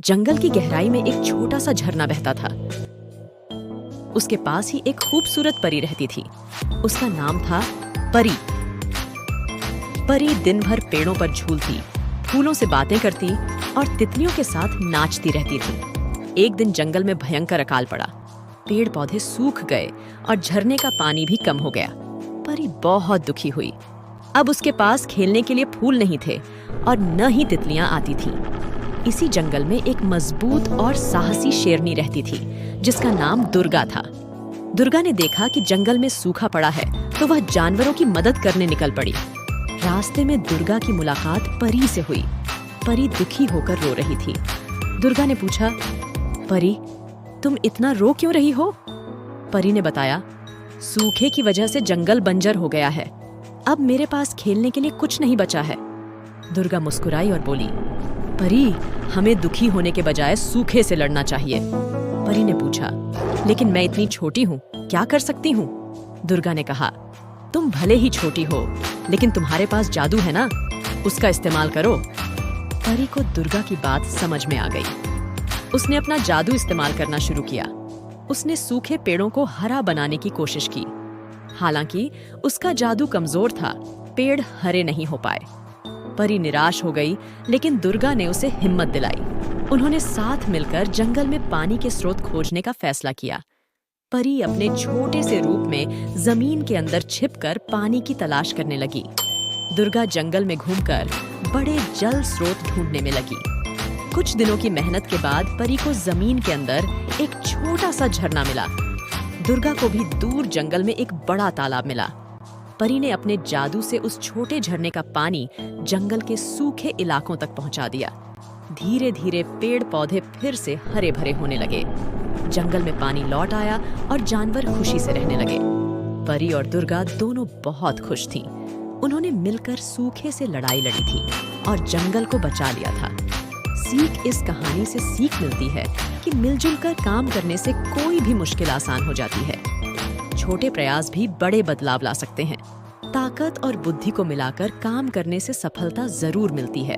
जंगल की गहराई में एक छोटा सा झरना बहता था। उसके पास ही एक खूबसूरत परी रहती थी। उसका नाम था परी। परी दिन भर पेड़ों पर झूलती, फूलों से बातें करती और तितलियों के साथ नाचती रहती थी। एक दिन जंगल में भयंकर अकाल पड़ा। पेड़ पौधे सूख गए और झरने का पानी भी कम हो गया। परी बहुत दुखी हुई। अब उसके पास खेलने के लिए फूल नहीं थे और न ही तितलियां आती थीं। इसी जंगल में एक मजबूत और साहसी शेरनी रहती थी जिसका नाम दुर्गा था। दुर्गा ने देखा कि जंगल में सूखा पड़ा है तो वह जानवरों की मदद करने निकल पड़ी। रास्ते में दुर्गा की मुलाकात परी से हुई। परी दुखी होकर रो रही थी। दुर्गा ने पूछा, परी, तुम इतना रो क्यों रही हो? परी ने बताया, सूखे की वजह से जंगल बंजर हो गया है। अब मेरे पास खेलने के लिए कुछ नहीं बचा है। दुर्गा मुस्कुराई और बोली, परी, हमें दुखी होने के बजाय सूखे से लड़ना चाहिए। परी ने पूछा, लेकिन मैं इतनी छोटी हूँ, क्या कर सकती हूँ? दुर्गा ने कहा, तुम भले ही छोटी हो, लेकिन तुम्हारे पास जादू है ना, उसका इस्तेमाल करो। परी को दुर्गा की बात समझ में आ गई। उसने अपना जादू इस्तेमाल करना शुरू किया। उसने सूखे पेड़ों को हरा बनाने की कोशिश की। हालांकि उसका जादू कमजोर था, पेड़ हरे नहीं हो पाए। परी निराश हो गई, लेकिन दुर्गा ने उसे हिम्मत दिलाई। उन्होंने साथ मिलकर जंगल में पानी के स्रोत खोजने का फैसला किया। परी अपने छोटे से रूप में जमीन के अंदर छिपकर पानी की तलाश करने लगी। दुर्गा जंगल में घूमकर बड़े जल स्रोत ढूंढने में लगी। कुछ दिनों की मेहनत के बाद परी को जमीन के अंदर एक छोटा सा झरना मिला। दुर्गा को भी दूर जंगल में एक बड़ा तालाब मिला। परी ने अपने जादू से उस छोटे झरने का पानी जंगल के सूखे इलाकों तक पहुंचा दिया। धीरे धीरे पेड़ पौधे फिर से हरे भरे होने लगे। जंगल में पानी लौट आया और जानवर खुशी से रहने लगे। परी और दुर्गा दोनों बहुत खुश थीं। उन्होंने मिलकर सूखे से लड़ाई लड़ी थी और जंगल को बचा लिया था। सीख इस कहानी से सीख मिलती है कि मिलजुल कर काम करने से कोई भी मुश्किल आसान हो जाती है। छोटे प्रयास भी बड़े बदलाव ला सकते हैं। ताकत और बुद्धि को मिलाकर काम करने से सफलता जरूर मिलती है।